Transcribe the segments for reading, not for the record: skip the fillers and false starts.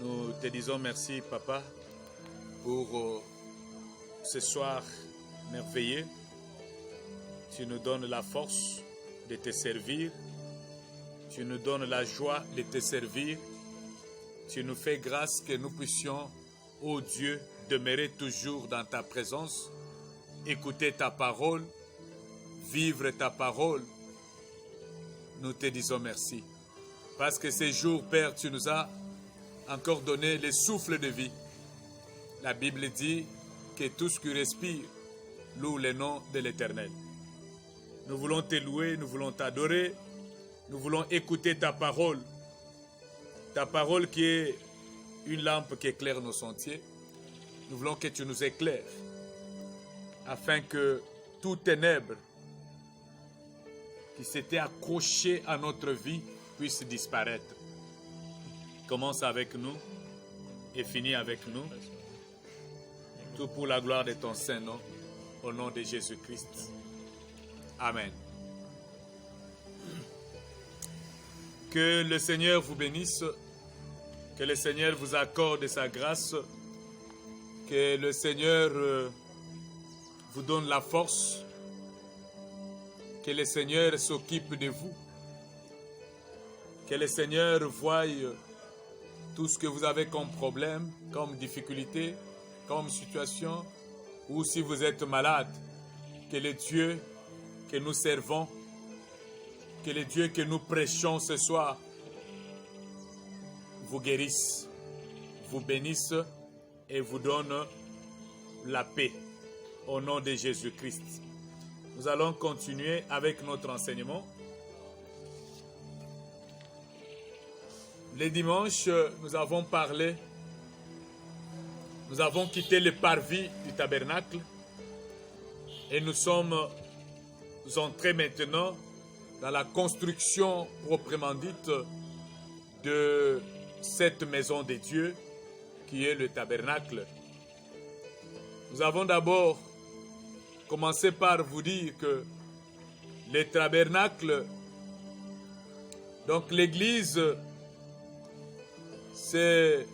Nous te disons merci, Papa, pour ce soir merveilleux. Tu nous donnes la force de te servir. Tu nous donnes la joie de te servir. Tu nous fais grâce que nous puissions, ô Dieu, demeurer toujours dans ta présence, écouter ta parole, vivre ta parole. Nous te disons merci. Parce que ces jours, Père, tu nous as encore donné le souffle de vie. La Bible dit que tout ce qui respire loue le nom de l'Éternel. Nous voulons te louer, nous voulons t'adorer, nous voulons écouter ta parole qui est une lampe qui éclaire nos sentiers. Nous voulons que tu nous éclaires afin que tout ténèbre qui s'était accroché à notre vie puisse disparaître. Commence avec nous et finis avec nous. Tout pour la gloire de ton Saint-Nom, au nom de Jésus-Christ. Amen. Que le Seigneur vous bénisse, que le Seigneur vous accorde sa grâce, que le Seigneur vous donne la force, que le Seigneur s'occupe de vous, que le Seigneur voie tout ce que vous avez comme problème, comme difficulté, comme situation, ou si vous êtes malade, que le Dieu que nous servons, que le Dieu que nous prêchons ce soir vous guérisse, vous bénisse et vous donne la paix au nom de Jésus-Christ. Nous allons continuer avec notre enseignement. Le dimanche, nous avons quitté le parvis du tabernacle et nous sommes entrés maintenant dans la construction proprement dite de cette maison de Dieu qui est le tabernacle. Nous avons d'abord commencé par vous dire que le tabernacle, donc l'église, c'est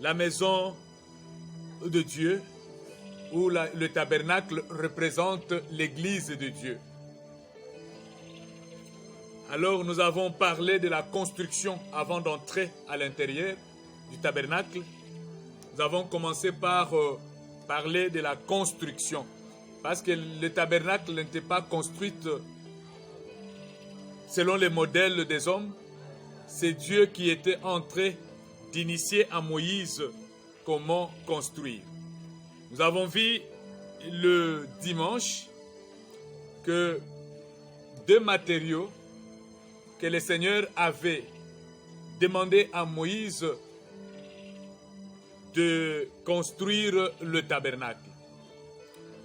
la maison de Dieu, où le tabernacle représente l'église de Dieu. Alors nous avons parlé de la construction avant d'entrer à l'intérieur du tabernacle. Nous avons commencé par parler de la construction, parce que le tabernacle n'était pas construit selon les modèles des hommes. C'est Dieu qui était en train d'initier à Moïse comment construire. Nous avons vu le dimanche que deux matériaux que le Seigneur avait demandé à Moïse de construire le tabernacle.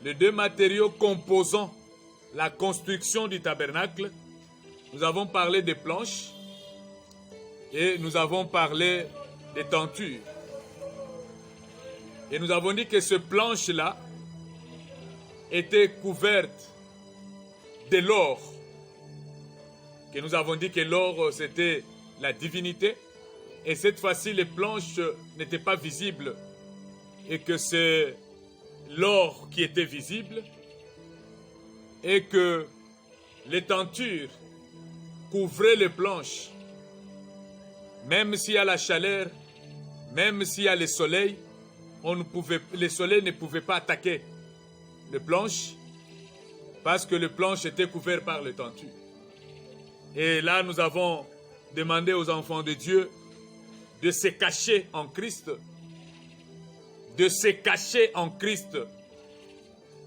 Les deux matériaux composant la construction du tabernacle, nous avons parlé des planches et nous avons parlé des tentures. Et nous avons dit que ces planches-là étaient couvertes de l'or. Que nous avons dit que l'or, c'était la divinité. Et cette fois-ci, les planches n'étaient pas visibles. Et que c'est l'or qui était visible. Et que les tentures couvraient les planches. Même s'il y a la chaleur, même s'il y a le soleil, le soleil ne pouvait pas attaquer les planches parce que les planches étaient couvertes par les tentures. Et là, nous avons demandé aux enfants de Dieu de se cacher en Christ, de se cacher en Christ,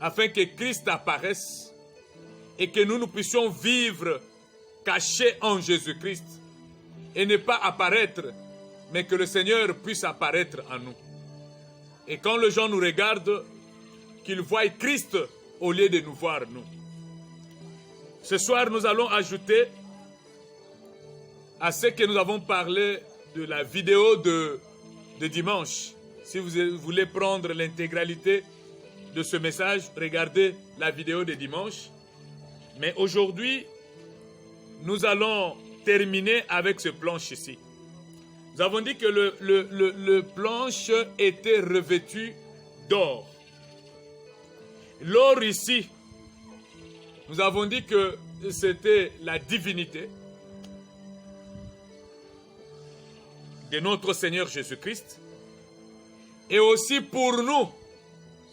afin que Christ apparaisse et que nous puissions vivre cachés en Jésus-Christ et ne pas apparaître, mais que le Seigneur puisse apparaître en nous. Et quand les gens nous regardent, qu'ils voient Christ au lieu de nous voir nous. Ce soir, nous allons ajouter à ce que nous avons parlé de la vidéo de dimanche. Si vous voulez prendre l'intégralité de ce message, regardez la vidéo de dimanche. Mais aujourd'hui, nous allons terminer avec ce planche ici. Nous avons dit que le planche était revêtu d'or. L'or ici, nous avons dit que c'était la divinité de notre Seigneur Jésus-Christ. Et aussi pour nous,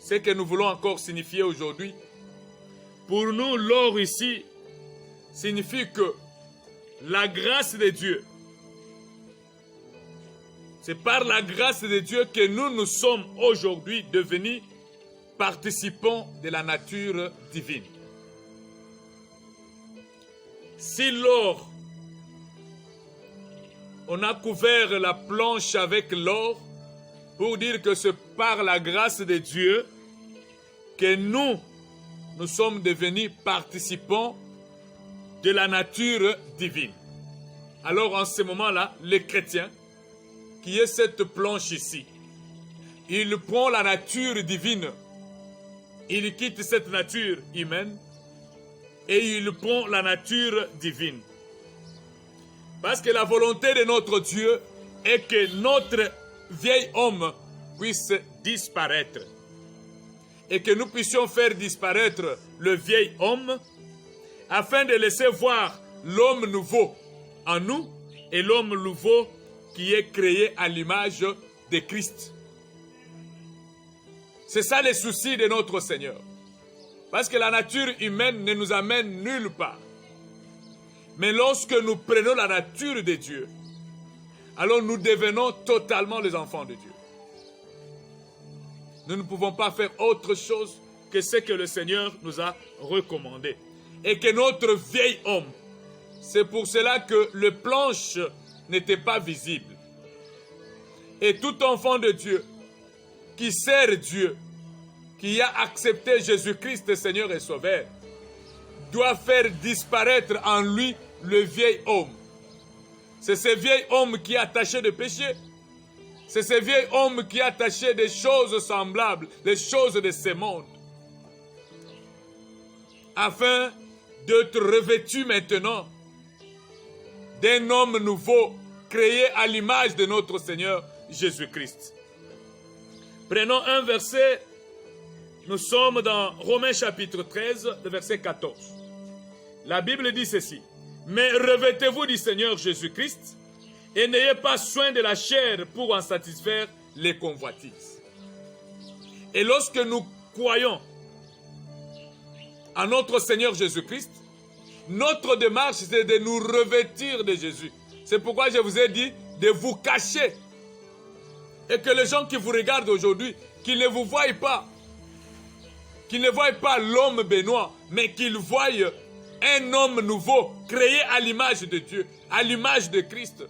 ce que nous voulons encore signifier aujourd'hui, pour nous, l'or ici signifie que la grâce de Dieu, c'est par la grâce de Dieu que nous sommes aujourd'hui devenus participants de la nature divine. Si l'or, on a couvert la planche avec l'or, pour dire que c'est par la grâce de Dieu que nous sommes devenus participants de la nature divine. Alors en ce moment-là, le chrétien, qui est cette planche ici, il prend la nature divine, il quitte cette nature humaine et il prend la nature divine. Parce que la volonté de notre Dieu est que notre vieil homme puisse disparaître et que nous puissions faire disparaître le vieil homme afin de laisser voir l'homme nouveau en nous et l'homme nouveau qui est créé à l'image de Christ. C'est ça le souci de notre Seigneur. Parce que la nature humaine ne nous amène nulle part. Mais lorsque nous prenons la nature de Dieu, alors nous devenons totalement les enfants de Dieu. Nous ne pouvons pas faire autre chose que ce que le Seigneur nous a recommandé. Et que notre vieil homme, c'est pour cela que le planche n'était pas visible. Et tout enfant de Dieu qui sert Dieu, qui a accepté Jésus-Christ Seigneur et Sauveur, doit faire disparaître en lui le vieil homme. C'est ce vieil homme qui est attaché de péché. C'est ce vieil homme qui est attaché des choses semblables, des choses de ce monde. Afin d'être revêtu maintenant d'un homme nouveau, créé à l'image de notre Seigneur Jésus-Christ. Prenons un verset, nous sommes dans Romains chapitre 13, le verset 14. La Bible dit ceci: mais revêtez-vous du Seigneur Jésus-Christ et n'ayez pas soin de la chair pour en satisfaire les convoitises. Et lorsque nous croyons à notre Seigneur Jésus-Christ, notre démarche, c'est de nous revêtir de Jésus. C'est pourquoi je vous ai dit de vous cacher. Et que les gens qui vous regardent aujourd'hui, qu'ils ne vous voient pas. Qu'ils ne voient pas l'homme béninois, mais qu'ils voient un homme nouveau, créé à l'image de Dieu, à l'image de Christ.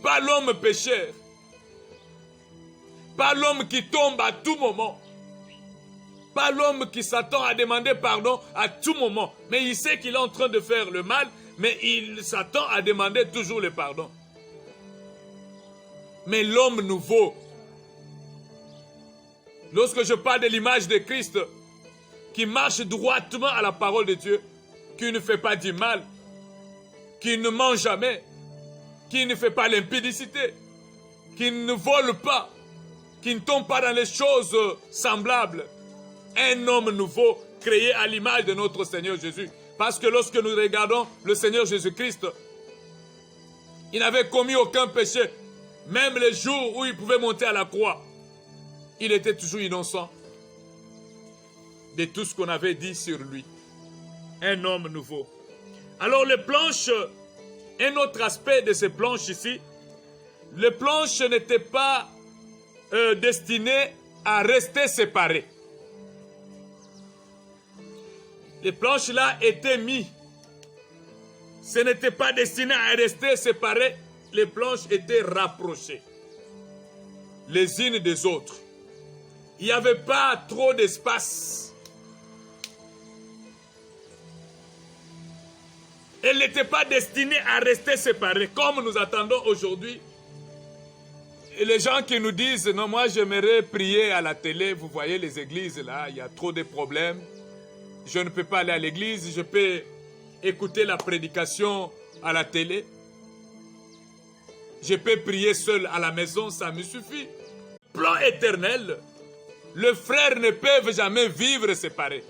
Pas l'homme pécheur. Pas l'homme qui tombe à tout moment. Pas l'homme qui s'attend à demander pardon à tout moment. Mais il sait qu'il est en train de faire le mal, mais il s'attend à demander toujours le pardon. Mais l'homme nouveau, lorsque je parle de l'image de Christ, qui marche droitement à la parole de Dieu, qui ne fait pas du mal, qui ne ment jamais, qui ne fait pas l'impudicité, qui ne vole pas, qui ne tombe pas dans les choses semblables. Un homme nouveau créé à l'image de notre Seigneur Jésus. Parce que lorsque nous regardons le Seigneur Jésus-Christ, il n'avait commis aucun péché. Même les jours où il pouvait monter à la croix, il était toujours innocent de tout ce qu'on avait dit sur lui. Un homme nouveau. Alors les planches, un autre aspect de ces planches ici, les planches n'étaient pas destinées à rester séparées. Les planches là étaient mises. Ce n'était pas destiné à rester séparées. Les planches étaient rapprochées les unes des autres. Il n'y avait pas trop d'espace. Elles n'étaient pas destinées à rester séparées, comme nous attendons aujourd'hui. Et les gens qui nous disent, non, moi j'aimerais prier à la télé, vous voyez les églises là, il y a trop de problèmes. Je ne peux pas aller à l'église, je peux écouter la prédication à la télé. je peux prier seul à la maison, ça me suffit. Plan éternel, les frères ne peuvent jamais vivre séparés.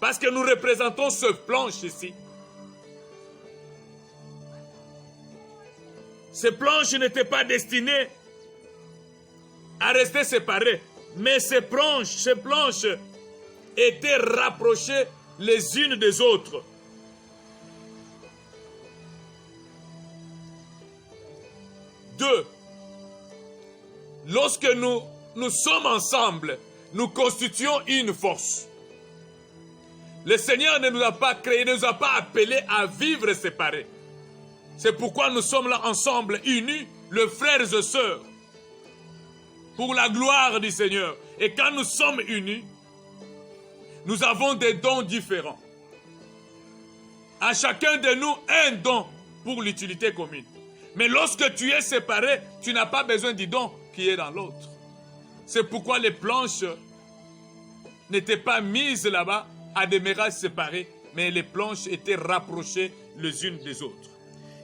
Parce que nous représentons ce planche ici. Ces planches n'étaient pas destinées à rester séparées. Mais ces planches étaient rapprochées les unes des autres. Deux, lorsque nous sommes ensemble, nous constituons une force. Le Seigneur ne nous a pas créés, ne nous a pas appelés à vivre séparés. C'est pourquoi nous sommes là ensemble, unis, les frères et sœurs, pour la gloire du Seigneur. Et quand nous sommes unis, nous avons des dons différents. À chacun de nous, un don pour l'utilité commune. Mais lorsque tu es séparé, tu n'as pas besoin du don qui est dans l'autre. C'est pourquoi les planches n'étaient pas mises là-bas à demeurer séparées, mais les planches étaient rapprochées les unes des autres.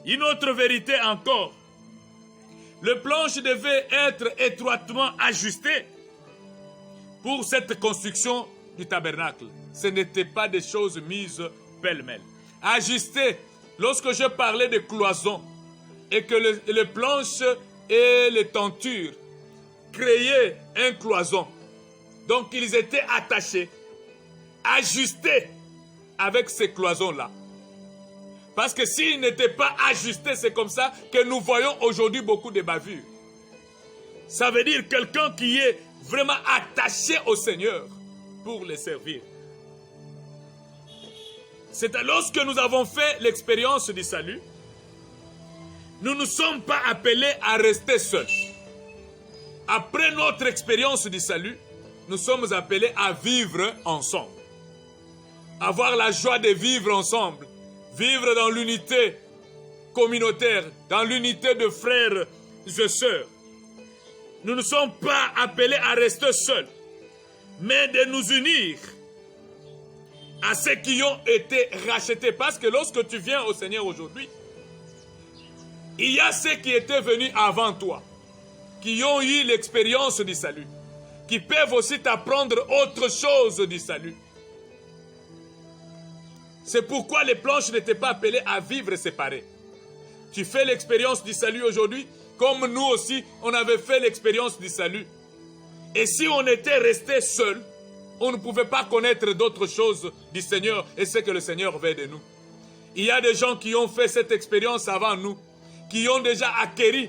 Une autre vérité encore, les planches devaient être étroitement ajustées pour cette construction du tabernacle. Ce n'étaient pas des choses mises pêle-mêle. Ajustées, lorsque je parlais de cloisons, et que les planches et les tentures créaient un cloison. Donc ils étaient attachés, ajustés avec ces cloisons-là. Parce que s'ils n'étaient pas ajustés, c'est comme ça que nous voyons aujourd'hui beaucoup de bavures. Ça veut dire quelqu'un qui est vraiment attaché au Seigneur pour le servir. C'est lorsque nous avons fait l'expérience du salut, nous ne sommes pas appelés à rester seuls. Après notre expérience du salut, nous sommes appelés à vivre ensemble. Avoir la joie de vivre ensemble. Vivre dans l'unité communautaire, dans l'unité de frères et sœurs. Nous ne sommes pas appelés à rester seuls, mais de nous unir à ceux qui ont été rachetés. Parce que lorsque tu viens au Seigneur aujourd'hui, il y a ceux qui étaient venus avant toi, qui ont eu l'expérience du salut, qui peuvent aussi t'apprendre autre chose du salut. C'est pourquoi les planches n'étaient pas appelées à vivre séparées. Tu fais l'expérience du salut aujourd'hui, comme nous aussi, on avait fait l'expérience du salut. Et si on était resté seul, on ne pouvait pas connaître d'autres choses du Seigneur et ce que le Seigneur veut de nous. Il y a des gens qui ont fait cette expérience avant nous, qui ont déjà acquis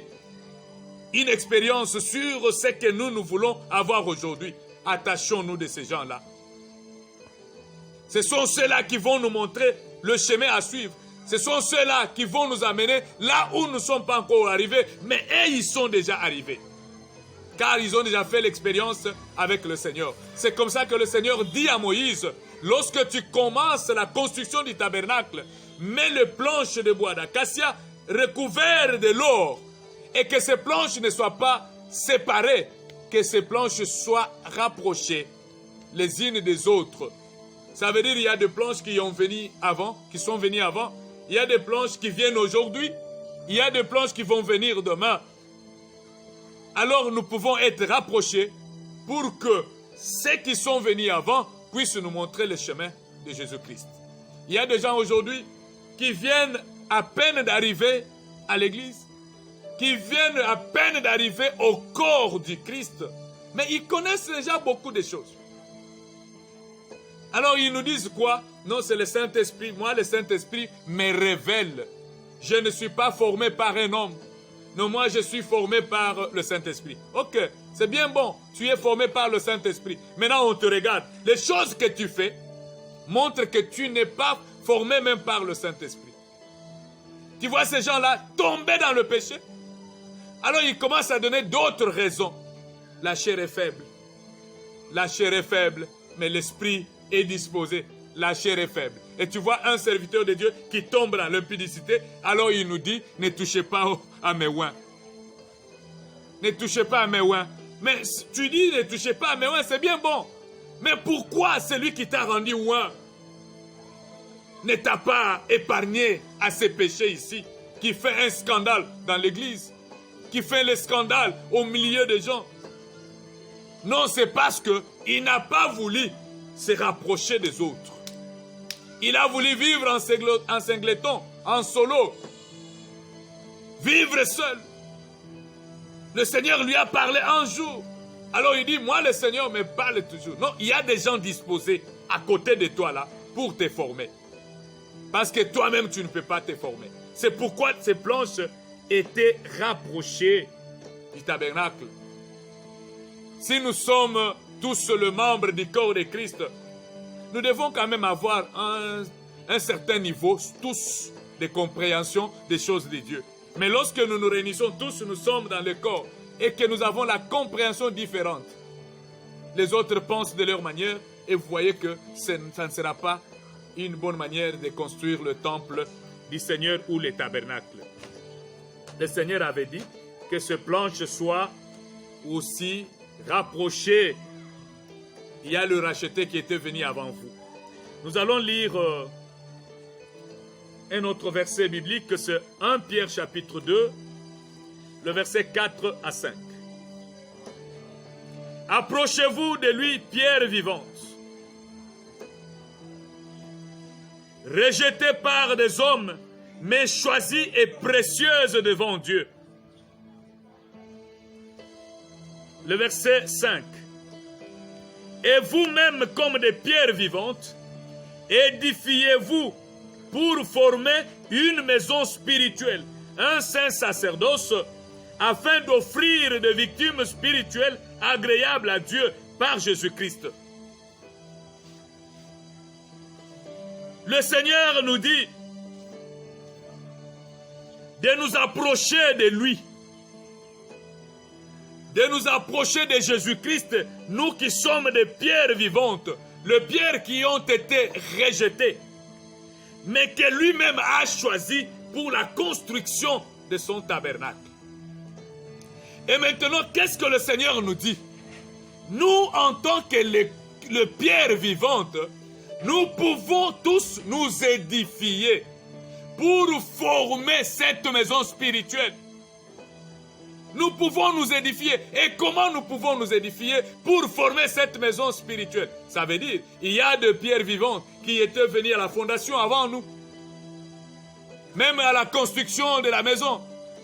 une expérience sur ce que nous voulons avoir aujourd'hui. Attachons-nous de ces gens-là. Ce sont ceux-là qui vont nous montrer le chemin à suivre. Ce sont ceux-là qui vont nous amener là où nous ne sommes pas encore arrivés, mais eux, ils sont déjà arrivés. Car ils ont déjà fait l'expérience avec le Seigneur. C'est comme ça que le Seigneur dit à Moïse, lorsque tu commences la construction du tabernacle, mets les planches de bois d'acacia recouvertes de l'or, et que ces planches ne soient pas séparées, que ces planches soient rapprochées les unes des autres. Ça veut dire qu'il y a des planches qui sont venues avant, il y a des planches qui viennent aujourd'hui, il y a des planches qui vont venir demain. Alors nous pouvons être rapprochés pour que ceux qui sont venus avant puissent nous montrer le chemin de Jésus-Christ. Il y a des gens aujourd'hui qui viennent à peine d'arriver à l'église, qui viennent à peine d'arriver au corps du Christ, mais ils connaissent déjà beaucoup de choses. Alors ils nous disent quoi? Non, c'est le Saint-Esprit. Moi, le Saint-Esprit me révèle. Je ne suis pas formé par un homme. Non, moi, je suis formé par le Saint-Esprit. Ok, c'est bien bon. Tu es formé par le Saint-Esprit. Maintenant, on te regarde. Les choses que tu fais montrent que tu n'es pas formé même par le Saint-Esprit. Tu vois ces gens-là tomber dans le péché? Alors, ils commencent à donner d'autres raisons. La chair est faible. La chair est faible, mais l'esprit est disposé. La chair est faible. Et tu vois un serviteur de Dieu qui tombe dans l'impudicité, alors il nous dit, ne touchez pas à mes oins. Ne touchez pas à mes oins. Mais tu dis, ne touchez pas à mes oins, c'est bien bon. Mais pourquoi celui qui t'a rendu oint ne t'a pas épargné à ses péchés ici? qui fait un scandale dans l'église, qui fait le scandale au milieu des gens. Non, c'est parce qu'il n'a pas voulu se rapprocher des autres. Il a voulu vivre en singleton, en solo. Vivre seul. Le Seigneur lui a parlé un jour. Alors il dit, moi le Seigneur me parle toujours. Non, il y a des gens disposés à côté de toi là pour te former. Parce que toi-même tu ne peux pas te former. C'est pourquoi ces planches étaient rapprochées du tabernacle. Si nous sommes tous le membre du corps de Christ, nous devons quand même avoir un certain niveau, tous, de compréhension des choses de Dieu. Mais lorsque nous nous réunissons tous, nous sommes dans le corps et que nous avons la compréhension différente. Les autres pensent de leur manière et vous voyez que ça ne sera pas une bonne manière de construire le temple du Seigneur ou le tabernacle. Le Seigneur avait dit que ces planches soient aussi rapprochées. Il y a le racheté qui était venu avant vous. Nous allons lire un autre verset biblique, c'est 1 Pierre chapitre 2, le verset 4 à 5. Approchez-vous de lui, pierre vivante, rejetée par des hommes, mais choisie et précieuse devant Dieu. Le verset 5. Et vous-même, comme des pierres vivantes, édifiez-vous pour former une maison spirituelle, un saint sacerdoce, afin d'offrir des victimes spirituelles agréables à Dieu par Jésus-Christ. Le Seigneur nous dit de nous approcher de lui, de nous approcher de Jésus-Christ, nous qui sommes des pierres vivantes, les pierres qui ont été rejetées, mais que lui-même a choisi pour la construction de son tabernacle. Et maintenant, qu'est-ce que le Seigneur nous dit? Nous, en tant que les pierres vivantes, nous pouvons tous nous édifier pour former cette maison spirituelle. Nous pouvons nous édifier. Et comment nous pouvons nous édifier pour former cette maison spirituelle? Ça veut dire, il y a des pierres vivantes qui étaient venues à la fondation avant nous. Même à la construction de la maison,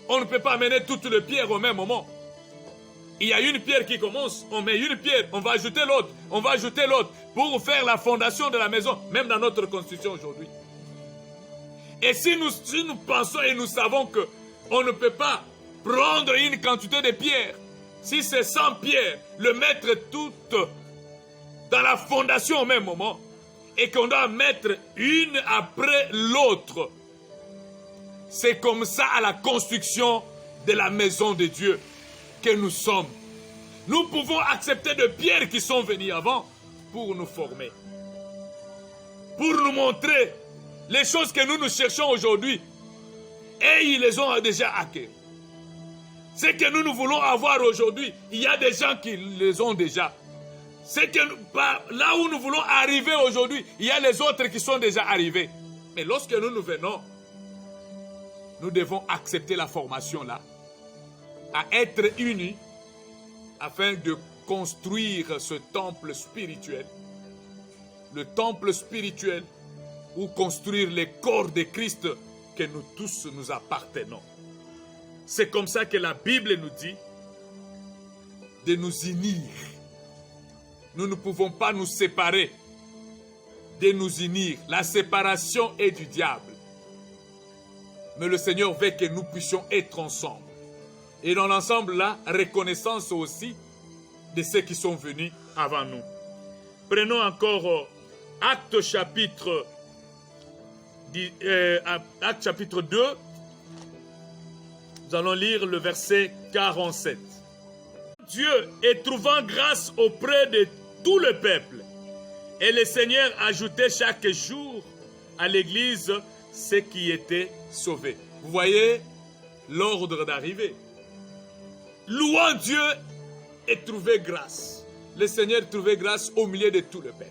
on ne peut pas amener toutes les pierres au même moment. Il y a une pierre qui commence, on met une pierre, on va ajouter l'autre, on va ajouter l'autre pour faire la fondation de la maison, même dans notre construction aujourd'hui. Et si nous pensons et nous savons qu'on ne peut pas prendre une quantité de pierres, si c'est 100 pierres, le mettre toutes dans la fondation au même moment, et qu'on doit mettre une après l'autre, c'est comme ça à la construction de la maison de Dieu que nous sommes. Nous pouvons accepter des pierres qui sont venues avant pour nous former, pour nous montrer les choses que nous cherchons aujourd'hui, et ils les ont déjà acquis. Ce que nous voulons avoir aujourd'hui, il y a des gens qui les ont déjà. Là où nous voulons arriver aujourd'hui, il y a les autres qui sont déjà arrivés. Mais lorsque nous venons, nous devons accepter la formation là, à être unis, afin de construire ce temple spirituel, le temple spirituel, ou construire le corps de Christ que nous tous nous appartenons. C'est comme ça que la Bible nous dit de nous unir. Nous ne pouvons pas nous séparer, de nous unir. La séparation est du diable. Mais le Seigneur veut que nous puissions être ensemble. Et dans l'ensemble là, reconnaissance aussi de ceux qui sont venus avant nous. Prenons encore Actes chapitre 2. Nous allons lire le verset 47. Dieu est trouvant grâce auprès de tout le peuple. Et le Seigneur ajoutait chaque jour à l'église ceux qui étaient sauvés. Vous voyez l'ordre d'arrivée. Louant Dieu et trouver grâce. Le Seigneur trouvait grâce au milieu de tout le peuple.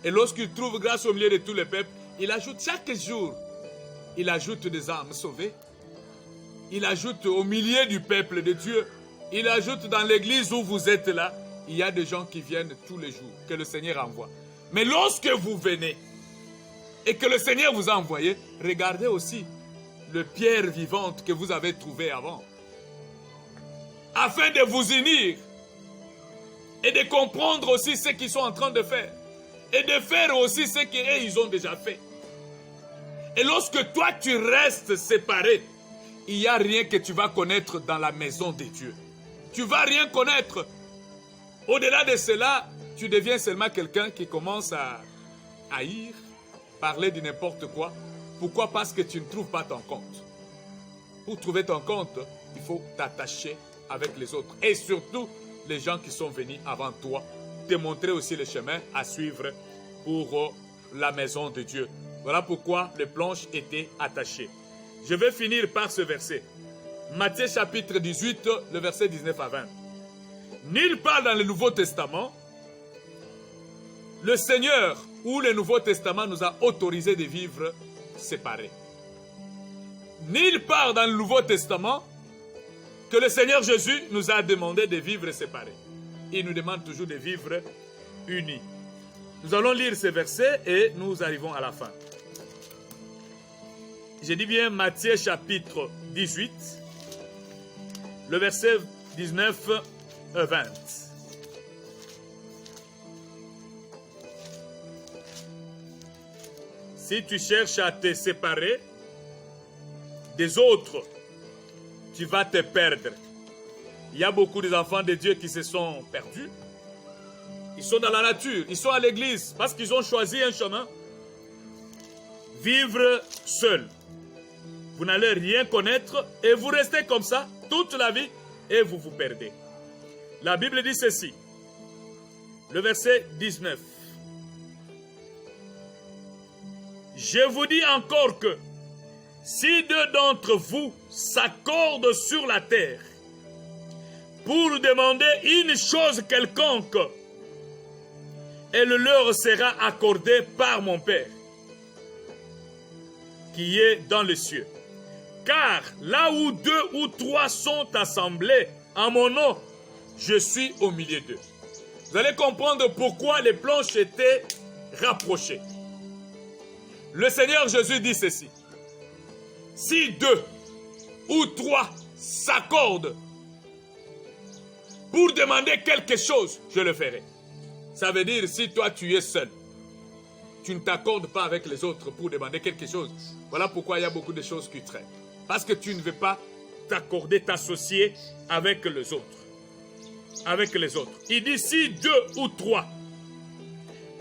Et lorsqu'il trouve grâce au milieu de tout le peuple, il ajoute chaque jour, il ajoute des âmes sauvées il ajoute au milieu du peuple de Dieu, il ajoute dans l'église où vous êtes là, il y a des gens qui viennent tous les jours, que le Seigneur envoie. Mais lorsque vous venez et que le Seigneur vous a envoyé, regardez aussi le pierre vivante que vous avez trouvé avant. Afin de vous unir et de comprendre aussi ce qu'ils sont en train de faire. Et de faire aussi ce qu'ils ont déjà fait. Et lorsque toi tu restes séparé, il n'y a rien que tu vas connaître dans la maison de Dieu. Tu ne vas rien connaître. Au-delà de cela, tu deviens seulement quelqu'un qui commence à haïr, parler de n'importe quoi. Pourquoi? Parce que tu ne trouves pas ton compte. Pour trouver ton compte, il faut t'attacher avec les autres. Et surtout, les gens qui sont venus avant toi, te montrer aussi le chemin à suivre pour la maison de Dieu. Voilà pourquoi les planches étaient attachées. Je vais finir par ce verset. Matthieu chapitre 18, le verset 19 à 20. Nulle part dans le Nouveau Testament, le Seigneur ou le Nouveau Testament nous a autorisé de vivre séparés. Nulle part dans le Nouveau Testament que le Seigneur Jésus nous a demandé de vivre séparés. Il nous demande toujours de vivre unis. Nous allons lire ces versets et nous arrivons à la fin. Je dis bien Matthieu chapitre 18, le verset 19 à 20. Si tu cherches à te séparer des autres, tu vas te perdre. Il y a beaucoup d'enfants de Dieu qui se sont perdus. Ils sont dans la nature, ils sont à l'église parce qu'ils ont choisi un chemin. Vivre seul. Vous n'allez rien connaître et vous restez comme ça toute la vie et vous vous perdez. La Bible dit ceci, le verset 19. Je vous dis encore que si deux d'entre vous s'accordent sur la terre pour demander une chose quelconque, elle leur sera accordée par mon Père, qui est dans les cieux. Car là où deux ou trois sont assemblés en mon nom, je suis au milieu d'eux. Vous allez comprendre pourquoi les planches étaient rapprochées. Le Seigneur Jésus dit ceci. Si deux ou trois s'accordent pour demander quelque chose, je le ferai. Ça veut dire, si toi tu es seul, tu ne t'accordes pas avec les autres pour demander quelque chose. Voilà pourquoi il y a beaucoup de choses qui traînent. Parce que tu ne veux pas t'accorder, t'associer avec les autres. Avec les autres. Il dit, si deux ou trois,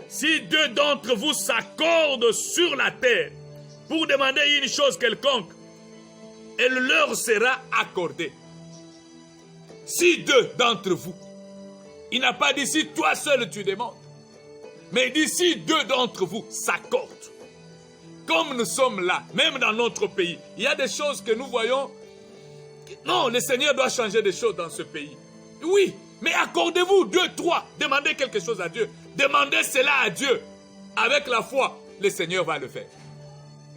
si deux d'entre vous s'accordent sur la terre pour demander une chose quelconque, elle leur sera accordée. Si deux d'entre vous, il n'a pas dit si toi seul tu demandes, mais il dit si deux d'entre vous s'accordent. Comme nous sommes là, même dans notre pays, il y a des choses que nous voyons. Non, le Seigneur doit changer des choses dans ce pays. Oui, mais accordez-vous, deux, trois, demandez quelque chose à Dieu. Demandez cela à Dieu. Avec la foi, le Seigneur va le faire.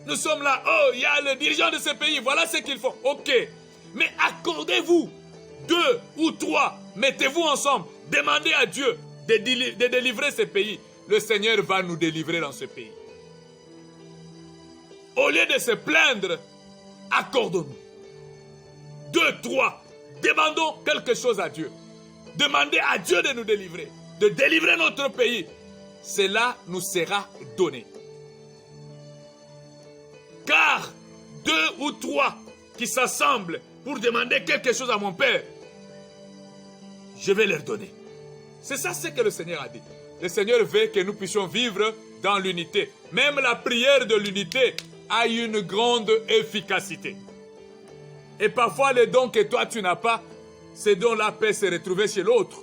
Nous sommes là, oh, il y a le dirigeant de ce pays, voilà ce qu'ils font. Ok, mais accordez-vous, deux ou trois, mettez-vous ensemble, demandez à Dieu de délivrer ce pays. Le Seigneur va nous délivrer dans ce pays. Au lieu de se plaindre, accordons-nous. Deux, trois, demandons quelque chose à Dieu. Demandez à Dieu de nous délivrer, de délivrer notre pays. Cela nous sera donné. Car deux ou trois qui s'assemblent pour demander quelque chose à mon Père, je vais leur donner. C'est ça ce que le Seigneur a dit. Le Seigneur veut que nous puissions vivre dans l'unité. Même la prière de l'unité a une grande efficacité. Et parfois les dons que toi tu n'as pas, ces dons-là peuvent se retrouver chez l'autre.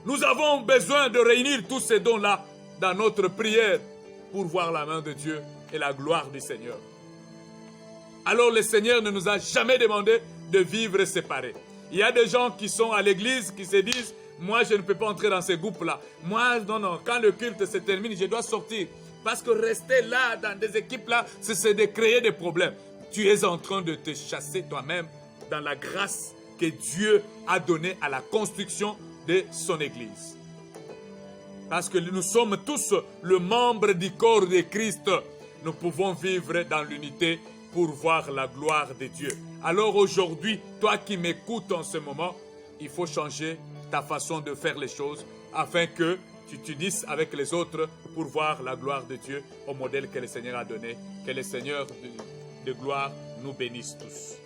Nous avons besoin de réunir tous ces dons-là dans notre prière pour voir la main de Dieu et la gloire du Seigneur. Alors le Seigneur ne nous a jamais demandé de vivre séparés. Il y a des gens qui sont à l'église qui se disent « Moi, je ne peux pas entrer dans ces groupes-là. Moi, non, quand le culte se termine, je dois sortir. » Parce que rester là, dans des équipes-là, c'est de créer des problèmes. Tu es en train de te chasser toi-même dans la grâce que Dieu a donnée à la construction de son Église. Parce que nous sommes tous le membre du corps de Christ. Nous pouvons vivre dans l'unité pour voir la gloire de Dieu. Alors aujourd'hui, toi qui m'écoutes en ce moment, il faut changer ta façon de faire les choses afin que tu t'unisses avec les autres pour voir la gloire de Dieu au modèle que le Seigneur a donné. Que le Seigneur de gloire nous bénisse tous.